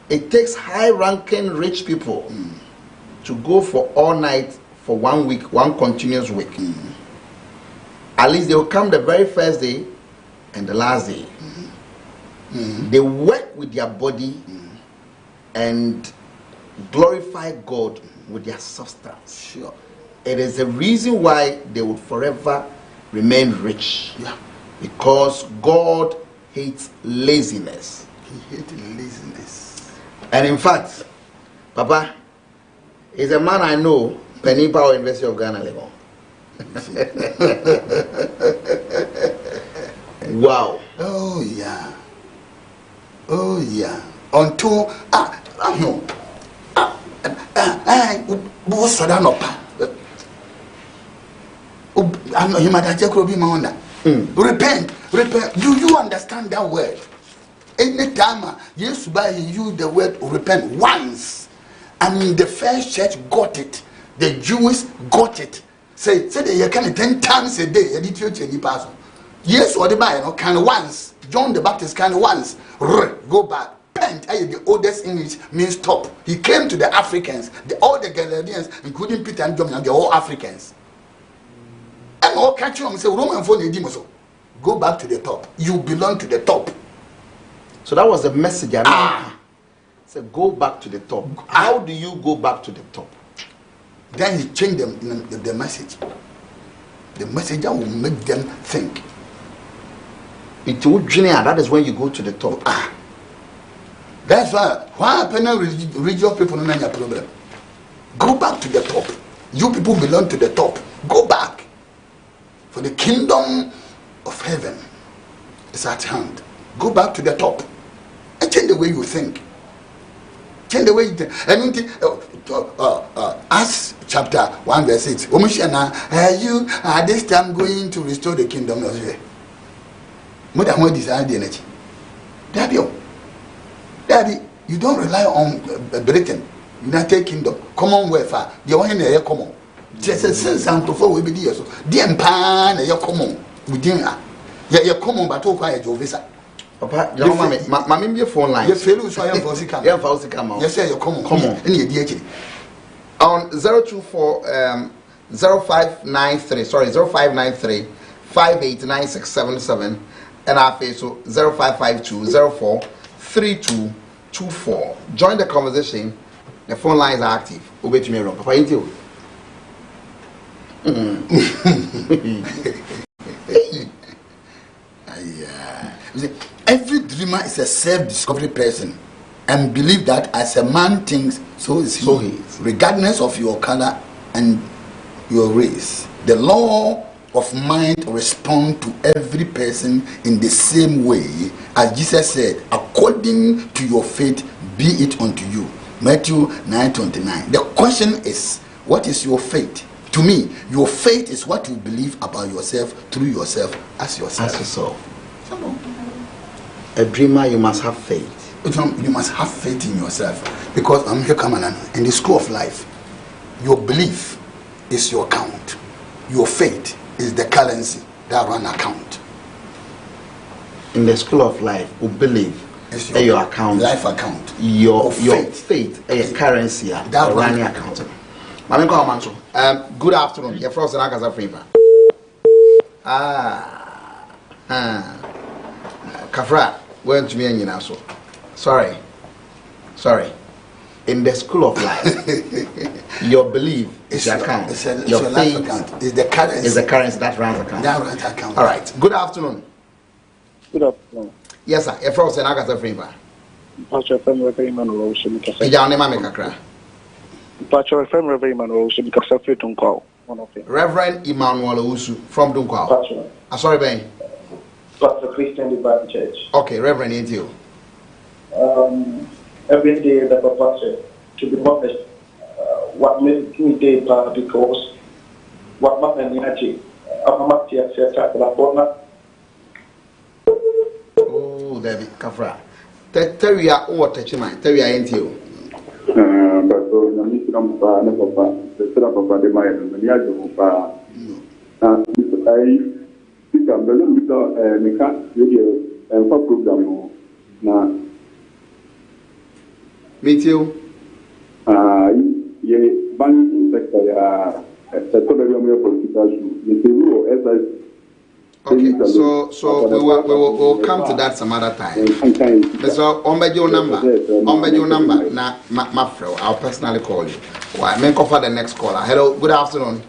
It takes high-ranking rich people to go for all night for 1 week, one continuous week. At least they will come the very first day and the last day. They work with their body and glorify God with their substance. Sure. It is the reason why they will forever remain rich. Yeah. Because God hates laziness. He hates laziness. And in fact, Papa is a man I know, Penny Power University of Ghana level. Wow. Oh yeah. Oh yeah. Until I know. Repent. Do you understand that word? Anytime yes, by you the word repent once, and the first church got it, the Jews got it. Say they can 10 times a day. Yes, or the Bible can once. John the Baptist can once. Go back. Pent, the oldest English means stop. He came to the Africans, all the Galileans, including Peter and John, and they're all Africans. And all catch you and say, Roman phone, go back to the top. You belong to the top. So that was the message I made. So go back to the top. How do you go back to the top? Then he changed the message. The messenger will make them think. That is when you go to the top. That's why religious people don't have a problem. Go back to the top. You people belong to the top. Go back. For the kingdom of heaven is at hand. Go back to the top. And change the way you think. Change the way you think. And Acts chapter 1 verse 6. You are this time going to restore the kingdom of heaven. More than what desire the energy. Daddy, you don't rely on Britain, United Kingdom, Commonwealth. The one here common. Just a sense and to follow with the so. The pan a common within her. You're common, but all quiet your visa. Papa, my phone line. Yes, fellow, so I am for Sika. Yes, you're common. Any DH on 024 0593, sorry, 0593 589677 and our face so 0552 04 3224. Join the conversation. The phone lines are active. Obey to me, Papa. Every dreamer is a self-discovery person and believe that as a man thinks, so is he. So he is. Regardless of your color and your race. The law of mind respond to every person in the same way as Jesus said, according to your faith be it unto you. Matthew 9:29. The question is, what is your faith? To me, your faith is what you believe about yourself through yourself as yourself. As yourself. A dreamer, you must have faith. You must have faith in yourself, because I'm here coming in the school of life. Your belief is your account. Your faith is the currency that run account. In the school of life, we believe It's your account, life account. your faith, a currency that run your account. Mami ko amanso. Good afternoon. Your first and Akasa Friva. Kafra, went to me and you so. Sorry. In the school of life, your belief is your account. Your faith account. Is the currency. Is the currency that runs account. That runs account. All right. Good afternoon. Good afternoon. Yes, sir. Your first and Akasa Friva. Pastor FM Reverend Emmanuel Oshimi Kasa. Ijane mame kakra. Pastor FM Reverend Emmanuel Oshimi Kasa fit on call. One of them. Reverend Emmanuel Usu from Dunkwao. Pastor. Sorry, Ben. Pastor Christian Divine Church. Okay, Reverend Intio. Every day that the pastor, to be honest, what made me day because what happened in Achi, Amoako, Oh, David Kafra. Tell you what touching mine. Tell you Intio. Me too. Ye banking sector sector political Okay, so we'll come to that some other time. So your number na mafro. I'll personally call you. Why? Make for the next caller. Hello, good afternoon.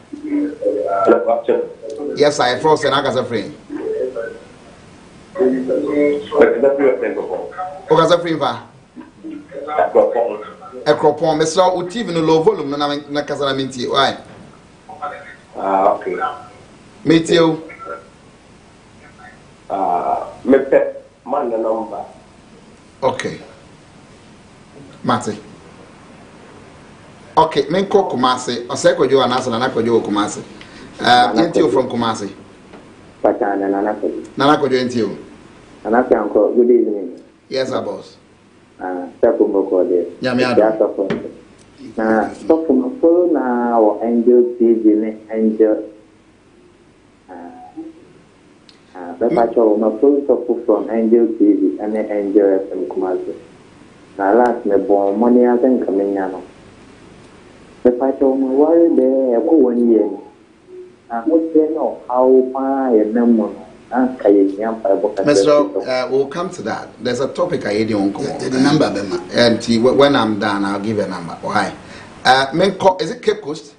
Yes, I froze and I got a friend. Okasa friend fa. Ekropon, Mr. Utiv no low volume na kasa na minti. Why? Okay. Meet you. Me pet man the number. Okay. Mate. Okay, men ko Kumasi. Oseko jo anasa na nakojo Kumasi. Intio from Kumasi. Patana Nanako. Nanakojo intio. Nanako uncle, good evening. Yes, our boss. Sakumoko there. Yamiado. Na Sakumoko na or Angel TV Angel. The patrol my full from Angel TV and Angel FM Kumasi. Na last me born money I think coming now. The patrol my worry there go 1 year. What they know how far a number. Mr. We'll come to that. There's a topic I don't call. The number, and when I'm done, I'll give a number. Why? Is it Cape Coast?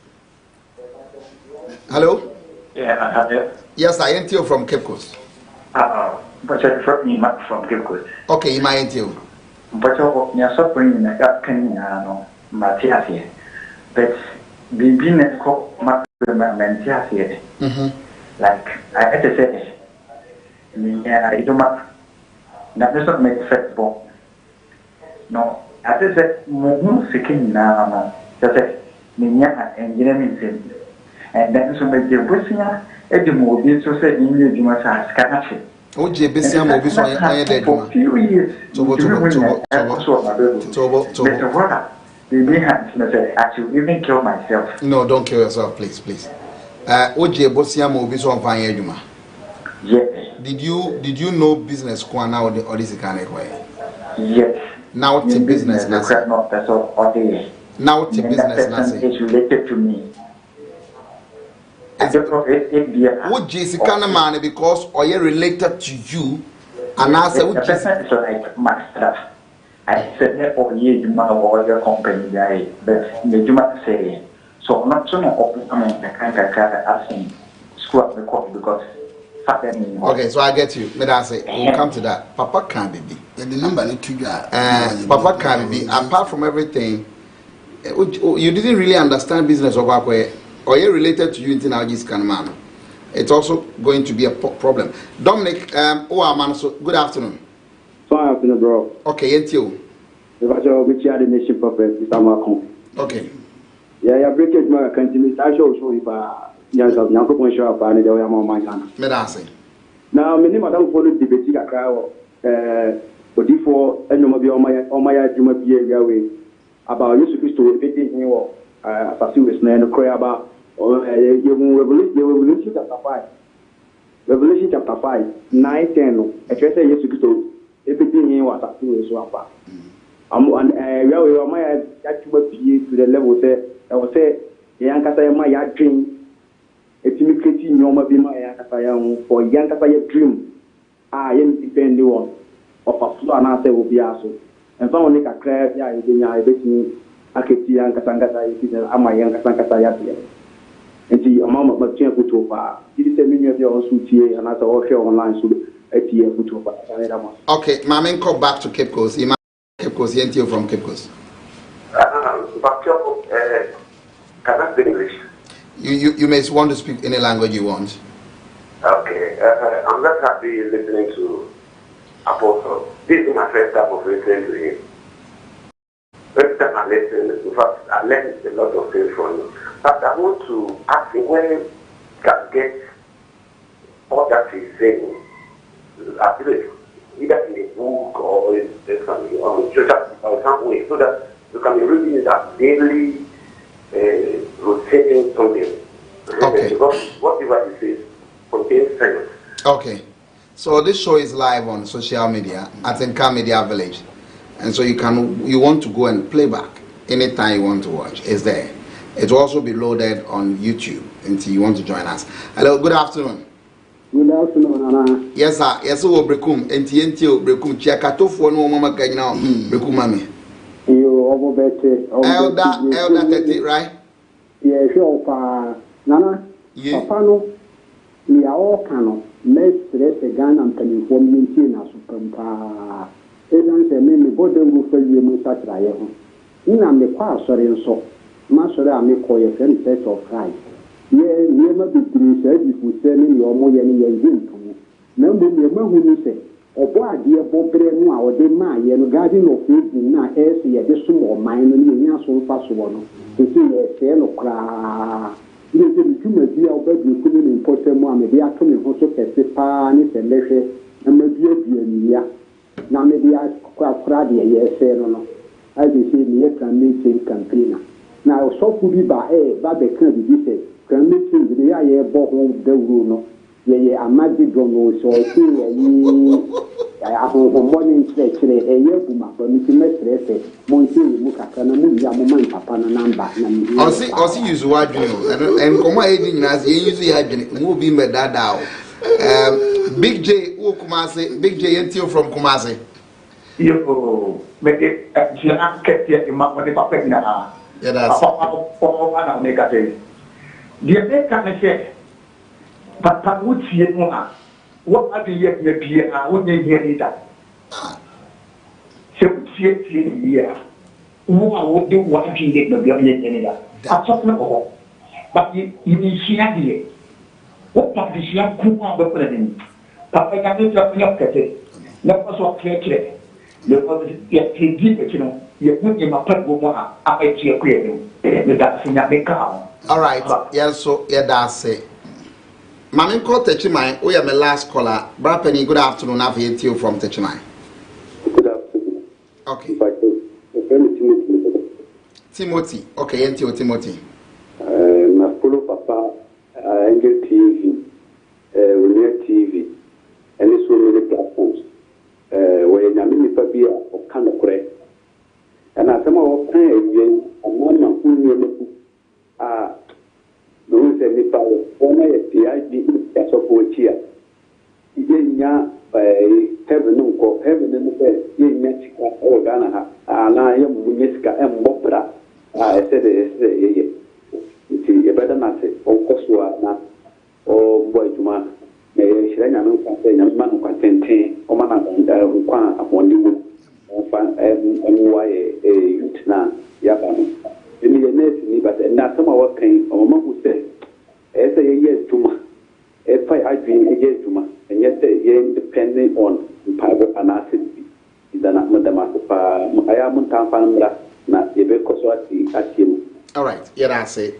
Hello? Yeah. Yes, I ain't you from Cape Coast. But I from Cape Coast. Okay, you might you. But you're suffering in a gap can Matthias here. But be net cook Matthias here. Like I had to say. I don't know. That doesn't make sense. No, I just said, "Move seeking now." Just said, "Ninya engineering thing," and then so make the busia. The movie so said, "You do must ask." Oh, busia movie so I did for few years. I should even kill myself. No, don't kill yourself, please. OJ busia movie so fine. Yes. Did you know business kwana or this kind of way? Yes. Now it's business. Now it's business. It's related to me. Would Jessica man because or you related to you and I said it's like master. I said that for you my your company guy, but the Juma say So I'm not trying to open the kind of asking school at the court because okay, so I get you. May I say we'll come to that. Papa can't be. The number need to Papa can't be. Apart from everything, you didn't really understand business of where or you related to you in Tinajis Kanman. It's also going to be a problem. Dominic, so good afternoon. Fine afternoon, bro. Okay, and you. If I shall be the nation prophet, Mr. Amoako. Okay. Yeah, break it, my country. I show if yes, I'm not going to show up and they are my man. Medase. Now, many madam followed the Betica crowd, but before any of my way about Jesus Christ to repeat him as a serious name to cry about Revelation chapter 5. Revelation chapter 5, 9, 10. A treasure Jesus Christ repeating him was a serious one. And my to the level say, I will say, Yankasa, my dream. If you create your maybe my Yankasa for Yankasa dream, I am depending on of a floor and answer will be also. And someone like a crash, yeah, I bet me, I could see Yankasa, I'm my Yankasa. And see a mama but can't put over. It is a menu of your own suit and as I also online so at the put over. Okay, my man call back to Cape Coast. Cape Coast, NTO from Cape Coast. Can I speak English? You may want to speak any language you want. Okay, I'm not happy listening to Apostle. This is my first time of listening to him. First time I listened, in fact, I learned a lot of things from him. But I want to ask him where he can get all that he's saying. I feel it, either in a book or in something, or some way, so that you can be reading it as daily rotating something. Okay. Because whatever he says contains sense. Okay. So this show is live on social media, Atinka Media Village. And so you want to go and play back anytime you want to watch. It's there. It will also be loaded on YouTube until you want to join us. Hello, good afternoon. Good afternoon, Anna. Yes, sir. Yes, we brekum. NTNTO brekum. Chiakato for no mama kanyina brekum mami. You over better. Elder 30, right? Yeah, sure. Nana. Yeah. Papa no. We are all cano. Let's rest a gun and penny for me in a super. Even say me body will fill you with such a year. Ina me kwa sorry so. Master I make call your friend set of Christ. Ye never be said if we send in your more than your dream to me. Number me who you say, or boy, dear Bob Breno, or de my and guardian of faith in my air, see a decimal mine and your so fast one. To see a sale of cry. You didn't do a dear bed you couldn't import them one, maybe I come in also a panis and leisure, and maybe a year. Now maybe I cried a year, say no. I will say me a can campaigner. Now, so could be by Babbe can be said, can make things the air bohom the runo. Ye, a magic don't so I have morning stretch a year to my permission, Mestre, Monsieur Mukakana, Yaman, Papa, number. I see you so and come aiding as you usually had moving me that down. Big J, Kumasi, Big J, NTO from Kumasi. You make it a kept yet in my papa. Yeah, that's for negative. The American say, but would see it more. What are the year? I wouldn't hear that. So, see it here. Who I would do what he did not be any that. I thought no, but you here. What part is your cool on the president? Papa can just look at it. That was what clear. Because yet he did it, you know. You put him a pet woman, I make you clear. That's in that car. all right. Yes, so yeah, that's it. Mammy called Techimai. We are my last caller. Brappenny, good afternoon. I've heard you from Techimai. Good afternoon. Okay. If I could, Timothy. Timothy. Okay, NTO Timothy. My follow Papa, Angel TV, Lunia TV, and so many platforms. Where Namini Pabia or Kanakure. And as some of them, a woman who no say me power, only a PID as of what here. Yenya by heaven, no heaven and the Mexico or Ghana, and I am Munisca and Mopra. I said, nti better not say on koswa na o boy tuma me shira nya no kwase nya ma no kwatenten o ma na kwa apondi wo on fa why youth na ya ba no emi ye net ni but na sama wa kan o ma ku say e say ye tuma e fa adwin e ye tuma and yet ye depending on power and asset idana madama pa aya mun ta fa mra na ebe koswati atim. All right, yeah, I say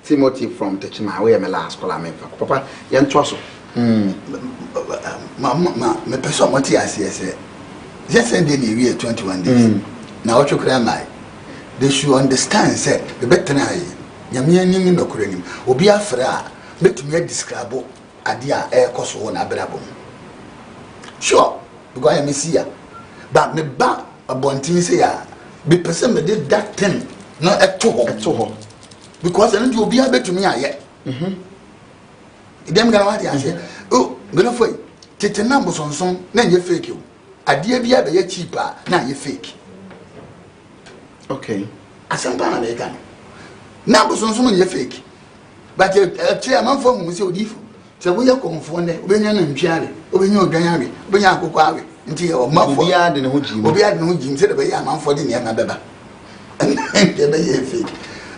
Timothy from Techima, where my last call, I mean, Papa, young Trosso. Me person what I say, just end in the year 21 days. Now, what you can like, they should understand, say, the better I, Yamian no Kurenim, will be afra, let me describe Adia air cost one abrabum. Sure, because I am Messiah, but me back a bontin say, be person did that thing. Not at all. Because I will be able to me. Them gonna say, oh, gonna for take the numbers on some, then you fake you. A dear be a cheaper, now you fake. Okay. As some pan American. Numbers on some you fake. But a chairman from Monsieur Diff. So we are confounded, when you're in Charlie, when you're Ganyari, when you're Kokari, until your mouth will be adding who will be adding who Jim said, a man for the near my baby. And the fake.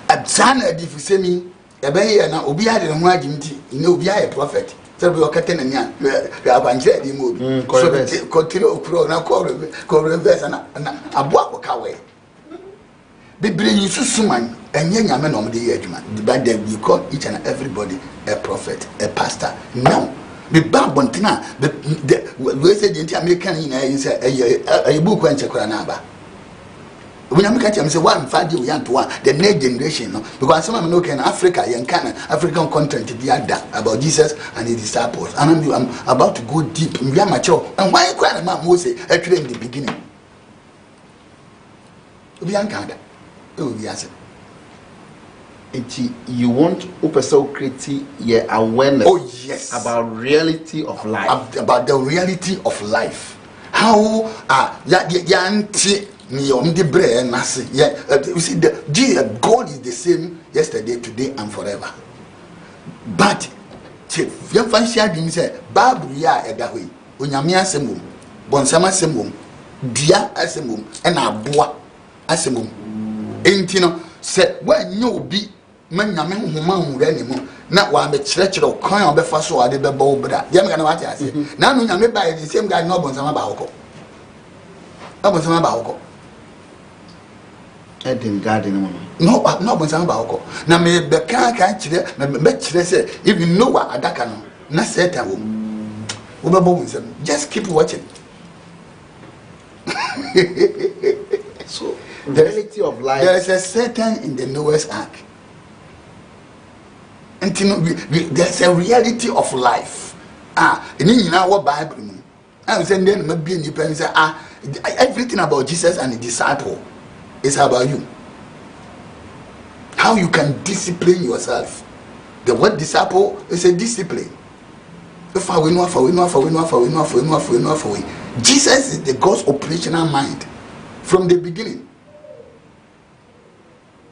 At Sana, if you say me, a bay and Obi had a margin, no be a prophet. So we are cutting and young. We are one jet movie. Continue pro now call reverse and a walk away. Be bring you suman and young men on the edge, man. But then we call each and everybody a prophet, a pastor. Now, the Babontina, the say the American is a book when Chakranaba. When I'm catching, I say, one, 5 years, young to one, the next generation, no? Because some of them look in Africa, young Canada, African content, about Jesus and his disciples. And I'm about to go deep in mature. And why you cry about Moses actually in the beginning? We are Canada. Oh, yes. You want to create your awareness. Oh, yes. About reality of life. About the reality of life. How you see, God is the same yesterday, today, and forever. But you find sharing say, Babu ya edawe, Unyamia semum, Bonsama semum, Dia asemum, and Abua asemum. Entino said, when you be man yamin human anymore, not one the church or coin of the first or the bow bra. Yamgan what I say. Now, you may buy the same guy, no Bonsama Baoko. Bonsama Baoko. Eden garden no Bonsama Baoko. Now, me be can't say, if you know what Adaka no, not set a woman. Just keep watching. So, the reality of life. There is a Satan in the Noah's Ark. And there's a reality of life. In our Bible, I was saying, then maybe you can say, everything about Jesus and the disciple is about you. How you can discipline yourself. The word disciple is a discipline. Jesus is the God's operational mind from the beginning.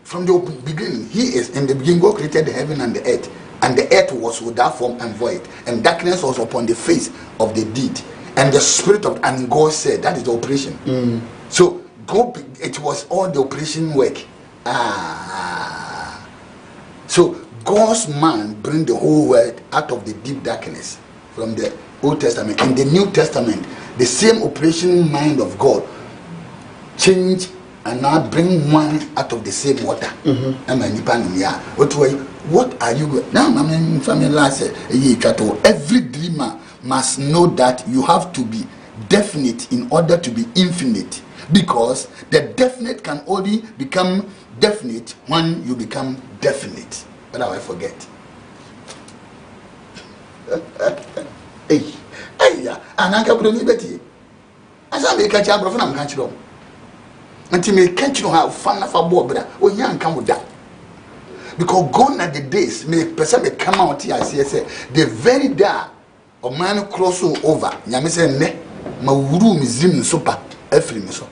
From the beginning, he is in the beginning. God created the heaven and the earth was without form and void, and darkness was upon the face of the deep. And the spirit of and God said that is the operation. So God, it was all the operation work. So God's man bring the whole world out of the deep darkness from the Old Testament. In the New Testament, the same operation mind of God change and now bring one out of the same water. What are you going now? I mean, family last every dreamer must know that you have to be definite in order to be infinite, because the definite can only become definite when you become definite. But now I forget. Hey, and I can't believe it. As I make a child of them, catch them. Until me catch you how fun of a bobra or young come with that. Because gone are the days, may person may come out here and say, the very day of man cross over, Yamisa ne, my room is zim super, every miso.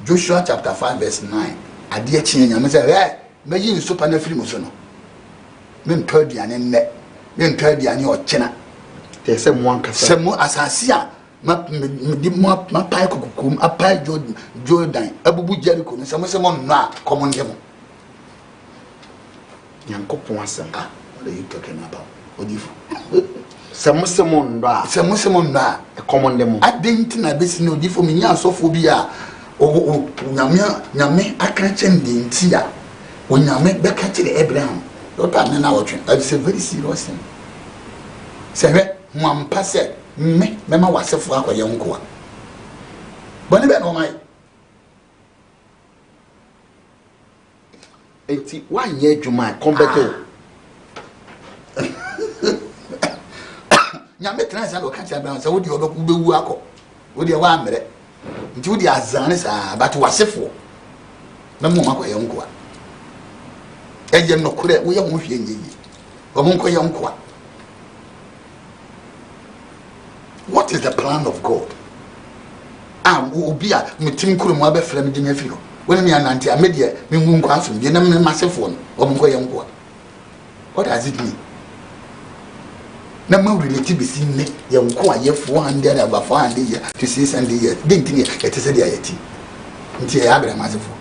Joshua chapter 5, verse 9. A dear chin, Yamisa, me yin super na free mo so no me ntwa aduane nne me ntwa aduane o chena te se mo ankasa se mo asase a ma di mo ma pai kukukum apai Jordan abubu Jericho no se mo no a komo ndem Nyankopon asem what are you talking about odifu se mo ndo a e komo ndem adenti na besi no odifu me nya asofo bi a o nyame aka chende nti a o nyame beka kire Abraham Dota me na wotwe it's a very serious thing se hwe mwampa se me ma wasefo akoye nkoa bone be no mai enti wanye adwuma kombeto nyame transa do kacha Abraham se wodi obeku bewu akọ wodi wa amere nti wodi azane sa but wasefo na mo makoye nkoa eje no kure wo ye mo hwie nyeyi omo nkoye nkoa. What is the plan of God? Obia metim kuro mo abefra me dinya firi ho. Wona me anante amedie me ngu nkwa asum je na me masefo no omo nkoye nkoa. What does it mean? Na ma relate besi ne ye nkoa ye 400 about 400 years to 600 years. Didn't you it is the ayati. Nti ya abra masefo.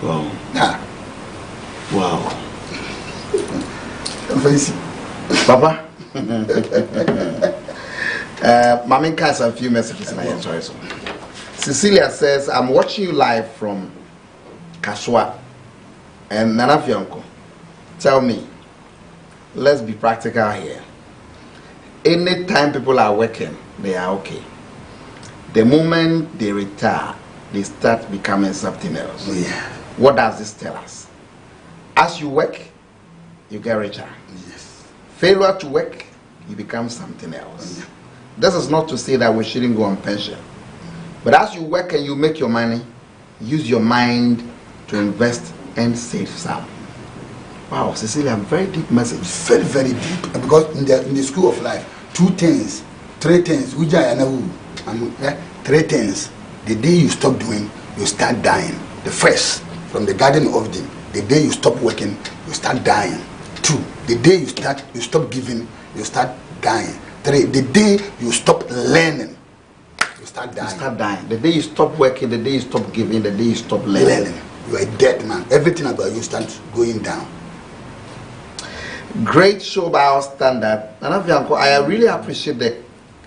Wow. Nah. Wow. Fancy. Papa. Mami has a few messages in my sorry. Cecilia says, I'm watching you live from Kaswa. And Nana Fianco, tell me, let's be practical here. Anytime people are working, they are okay. The moment they retire, they start becoming something else. Yeah. What does this tell us? As you work, you get richer. Yes. Failure to work, you become something else. Yeah. This is not to say that we shouldn't go on pension. But as you work and you make your money, use your mind to invest and save some. Wow, Cecilia, very deep message. Very, very deep. Because in the school of life, 2 things, 3 things, three things. The day you stop doing, you start dying. The first, from the Garden of Eden, the day you stop working, you start dying. 2, the day you stop giving, you start dying. 3, the day you stop learning, you start dying. You start dying. The day you stop working, the day you stop giving, the day you stop learning. You are a dead man. Everything about you starts going down. Great show by our standard. Nana Fianco, I really appreciate the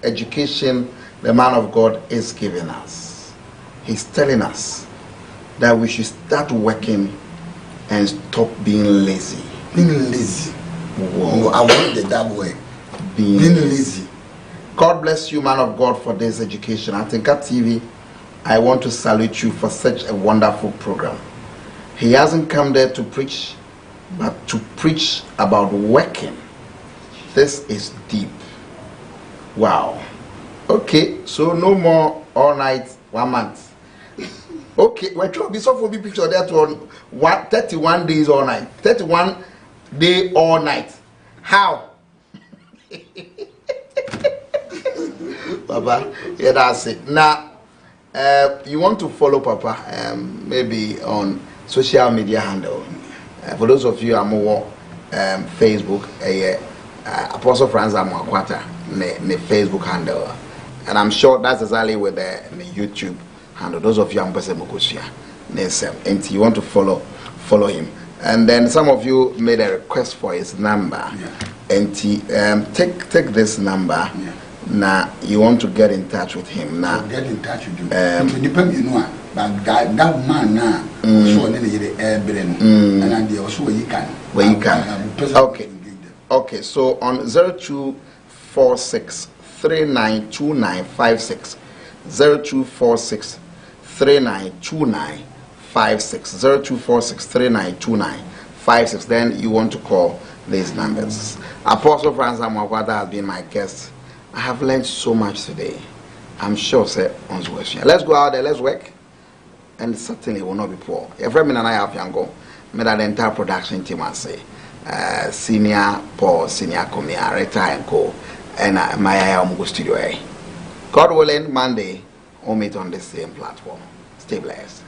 education the man of God is giving us. He's telling us that we should start working and stop being lazy. Being lazy. Wow. No, I want that way. Being lazy. God bless you, man of God, for this education. Atinka TV, I want to salute you for such a wonderful program. He hasn't come there to preach, but to preach about working. This is deep. Wow. Okay, so no more all night, 1 month. Okay, we're trying to be so for me picture that on 31 days all night. 31 day all night. How? Papa, yeah, that's it. Now, you want to follow Papa, maybe on social media handle. For those of you who are more Facebook, Apostle Franz Amoako, the Facebook handle. And I'm sure that's exactly with the YouTube handle. Those of you are and you want to follow him. And then some of you made a request for his number. Yeah. And take this number. Yeah. Now you want to get in touch with him. Now get in touch with him. You know, but that man now also and also where you can. Okay. Okay. So on 0246 392956 0246 392956 0246 392956. Then you want to call these numbers. Apostle Franz Amoako has been my guest. I have learned so much today. I'm sure, sir, on let's go out there, let's work, and certainly will not be poor. Every minute I have Yango, made an entire production team, I say, senior Paul, senior Komia, retire and co, and my Amoako studio. God willing, Monday, we'll meet on the same platform. Stay blessed.